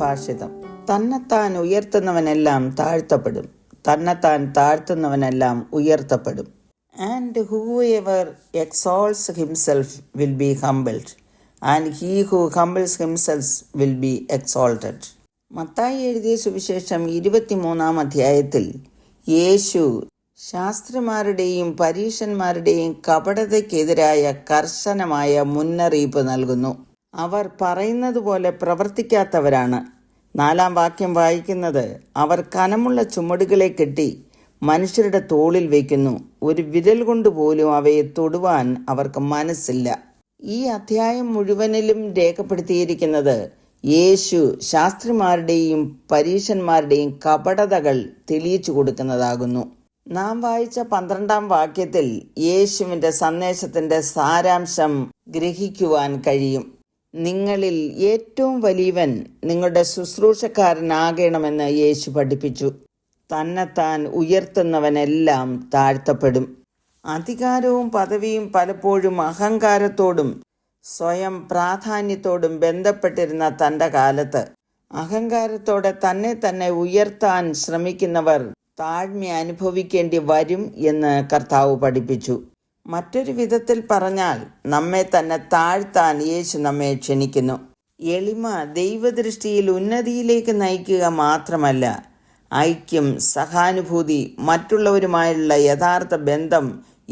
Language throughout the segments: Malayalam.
സുഭാഷിതം. തന്നെത്താൻ ഉയർത്തുന്നവനെല്ലാം താഴ്ത്തപ്പെടും, തന്നെത്താൻ താഴ്ത്തുന്നവനെല്ലാം ഉയർത്തപ്പെടും. And whoever exalts himself will be humbled, and he who humbles himself will be exalted. Mathai എഴുതിയ സുവിശേഷം 23 അധ്യായത്തിൽ യേശു ശാസ്ത്രിമാരുടെയും പരീശന്മാരുടെയും കപടതയ്ക്കെതിരായ കർശനമായ മുന്നറിയിപ്പ് നൽകുന്നു. അവർ പറയുന്നത് പോലെ പ്രവർത്തിക്കാത്തവരാണ്. 4 വാക്യം വായിക്കുന്നത്, അവർ കനമുള്ള ചുമടുകളെ കെട്ടി മനുഷ്യരുടെ തോളിൽ വയ്ക്കുന്നു, ഒരു വിരൽ കൊണ്ട് പോലും അവയെ തൊടുവാൻ അവർക്ക് മനസ്സില്ല. ഈ അധ്യായം മുഴുവനിലും രേഖപ്പെടുത്തിയിരിക്കുന്നത് യേശു ശാസ്ത്രിമാരുടെയും പരീശന്മാരുടെയും കപടതകൾ തെളിയിച്ചു കൊടുക്കുന്നതാകുന്നു. നാം വായിച്ച 12 വാക്യത്തിൽ യേശുവിൻ്റെ സന്ദേശത്തിൻ്റെ സാരാംശം ഗ്രഹിക്കുവാൻ കഴിയും. നിങ്ങളിൽ ഏറ്റവും വലിയവൻ നിങ്ങളുടെ ശുശ്രൂഷക്കാരനാകണമെന്ന് യേശു പഠിപ്പിച്ചു. തന്നെത്താൻ ഉയർത്തുന്നവനെല്ലാം താഴ്ത്തപ്പെടും. അധികാരവും പദവിയും പലപ്പോഴും അഹങ്കാരത്തോടും സ്വയം പ്രാധാന്യത്തോടും ബന്ധപ്പെട്ടിരുന്ന തൻ്റെ കാലത്ത് അഹങ്കാരത്തോടെ തന്നെ ഉയർത്താൻ ശ്രമിക്കുന്നവർ താഴ്മ അനുഭവിക്കേണ്ടി വരും എന്ന് കർത്താവ് പഠിപ്പിച്ചു. മറ്റൊരു വിധത്തിൽ പറഞ്ഞാൽ നമ്മെ തന്നെ താഴ്ത്താൻ യേശു നമ്മെ ക്ഷണിക്കുന്നു. എളിമ ദൈവദൃഷ്ടിയിൽ ഉന്നതിയിലേക്ക് നയിക്കുക മാത്രമല്ല, ഐക്യം, സഹാനുഭൂതി, മറ്റുള്ളവരുമായുള്ള യഥാർത്ഥ ബന്ധം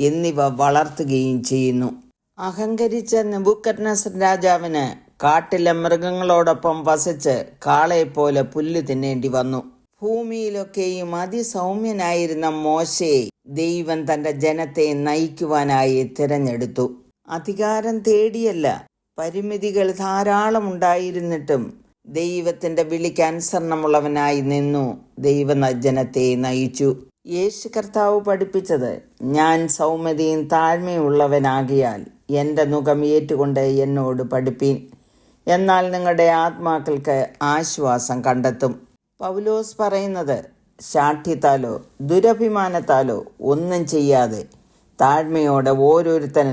എന്നിവ വളർത്തുകയും ചെയ്യുന്നു. അഹങ്കരിച്ച നെബൂഖദ്നേസർ രാജാവിന് കാട്ടിലെ മൃഗങ്ങളോടൊപ്പം വസിച്ച് കാളയെപ്പോലെ പുല്ല് തിന്നേണ്ടി വന്നു. ഭൂമിയിലൊക്കെയും അതിസൗമ്യനായിരുന്ന മോശയെ ദൈവം തൻ്റെ ജനത്തെ നയിക്കുവാനായി തിരഞ്ഞെടുത്തു. അധികാരം തേടിയല്ല, പരിമിതികൾ ധാരാളം ഉണ്ടായിരുന്നിട്ടും ദൈവത്തിൻ്റെ വിളിക്ക് അനുസരണമുള്ളവനായി നിന്നു ദൈവജനത്തെ നയിച്ചു. യേശു കർത്താവ് പഠിപ്പിച്ചത്, ഞാൻ സൗമ്യതയും താഴ്മയുള്ളവനാകിയാൽ എൻ്റെ നുകം ഏറ്റുകൊണ്ട് എന്നോട് പഠിപ്പീൻ, എന്നാൽ നിങ്ങളുടെ ആത്മാക്കൾക്ക് ആശ്വാസം കണ്ടെത്തും. പൗലോസ് പറയുന്നത്, ശാഠ്യത്താലോ ദുരഭിമാനത്താലോ ഒന്നും ചെയ്യാതെ താഴ്മയോടെ ഓരോരുത്തൻ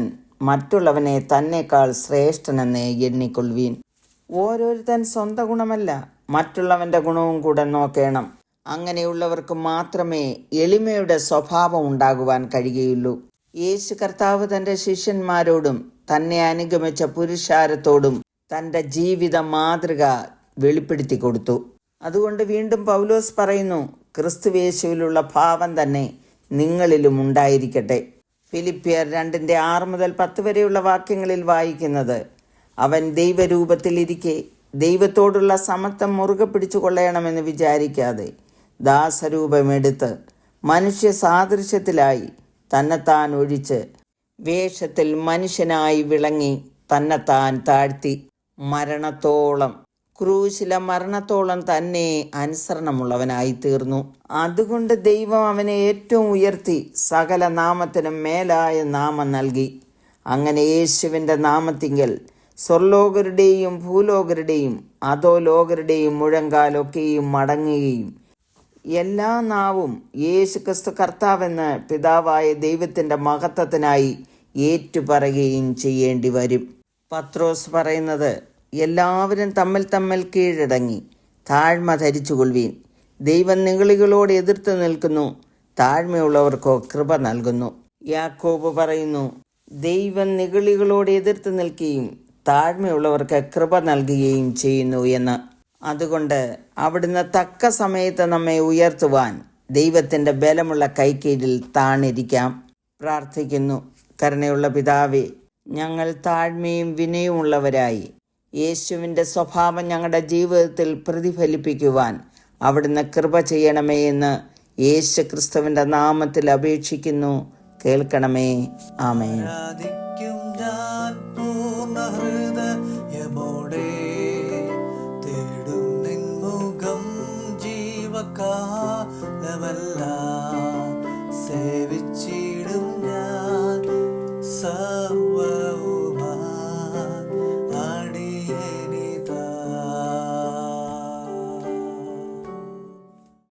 മറ്റുള്ളവനെ തന്നെക്കാൾ ശ്രേഷ്ഠനെന്ന് എണ്ണിക്കൊള്ളുവീൻ. ഓരോരുത്തൻ സ്വന്തം ഗുണമല്ല, മറ്റുള്ളവൻ്റെ ഗുണവും കൂടെ നോക്കണം. അങ്ങനെയുള്ളവർക്ക് മാത്രമേ എളിമയുടെ സ്വഭാവം ഉണ്ടാകുവാൻ കഴിയുകയുള്ളൂ. യേശു കർത്താവ് തൻ്റെ ശിഷ്യന്മാരോടും തന്നെ അനുഗമിച്ച പുരുഷാരത്തോടും തൻ്റെ ജീവിത മാതൃക വെളിപ്പെടുത്തി കൊടുത്തു. അതുകൊണ്ട് വീണ്ടും പൗലോസ് പറയുന്നു, ക്രിസ്തുയേശുവിലുള്ള ഭാവം തന്നെ നിങ്ങളിലും ഉണ്ടായിരിക്കട്ടെ. ഫിലിപ്പിയർ 2:6-10 വരെയുള്ള വാക്യങ്ങളിൽ വായിക്കുന്നത്, അവൻ ദൈവരൂപത്തിലിരിക്കെ ദൈവത്തോടുള്ള സമത്വം മുറുകെ പിടിച്ചു കൊള്ളണമെന്ന് വിചാരിക്കാതെ ദാസരൂപമെടുത്ത് മനുഷ്യ സാദൃശ്യത്തിലായി തന്നെത്താൻ ഒഴിച്ച് വേഷത്തിൽ മനുഷ്യനായി വിളങ്ങി തന്നെത്താൻ താഴ്ത്തി ക്രൂശിലെ മരണത്തോളം തന്നെ അനുസരണമുള്ളവനായി തീർന്നു. അതുകൊണ്ട് ദൈവം അവനെ ഏറ്റവും ഉയർത്തി സകല നാമത്തിനും മേലായ നാമം നൽകി. അങ്ങനെ യേശുവിൻ്റെ നാമത്തിങ്കൽ സ്വർലോകരുടെയും ഭൂലോകരുടെയും അധോലോകരുടെയും മുഴങ്കാലൊക്കെയും മടങ്ങുകയും എല്ലാ നാവും യേശു ക്രിസ്തു കർത്താവെന്ന് പിതാവായ ദൈവത്തിൻ്റെ മഹത്വത്തിനായി ഏറ്റുപറയുകയും ചെയ്യേണ്ടി വരും. പത്രോസ് പറയുന്നത്, എല്ലാവരും തമ്മിൽ കീഴടങ്ങി താഴ്മ ധരിച്ചുകൊള്ളുവീൻ. ദൈവം നിഗളികളോട് എതിർത്ത് നിൽക്കുന്നു, താഴ്മയുള്ളവർക്കോ കൃപ നൽകുന്നു. യാക്കോബ് പറയുന്നു, ദൈവം നിഗളികളോട് എതിർത്ത് നിൽക്കുകയും താഴ്മയുള്ളവർക്ക് കൃപ നൽകുകയും ചെയ്യുന്നു എന്ന്. അതുകൊണ്ട് അവിടുന്ന് തക്ക സമയത്ത് നമ്മെ ഉയർത്തുവാൻ ദൈവത്തിൻ്റെ ബലമുള്ള കൈക്കീഴിൽ താണിരിക്കാം. പ്രാർത്ഥിക്കുന്നു. കരുണയുള്ള പിതാവേ, ഞങ്ങൾ താഴ്മയും വിനയമുള്ളവരായി യേശുവിൻ്റെ സ്വഭാവം ഞങ്ങളുടെ ജീവിതത്തിൽ പ്രതിഫലിപ്പിക്കുവാൻ അവിടുന്ന് കൃപ ചെയ്യണമേ എന്ന് യേശു ക്രിസ്തുവിൻ്റെ നാമത്തിൽ അപേക്ഷിക്കുന്നു. കേൾക്കണമേ. ആമേൻ. സേവിച്ചിടും ഞാൻ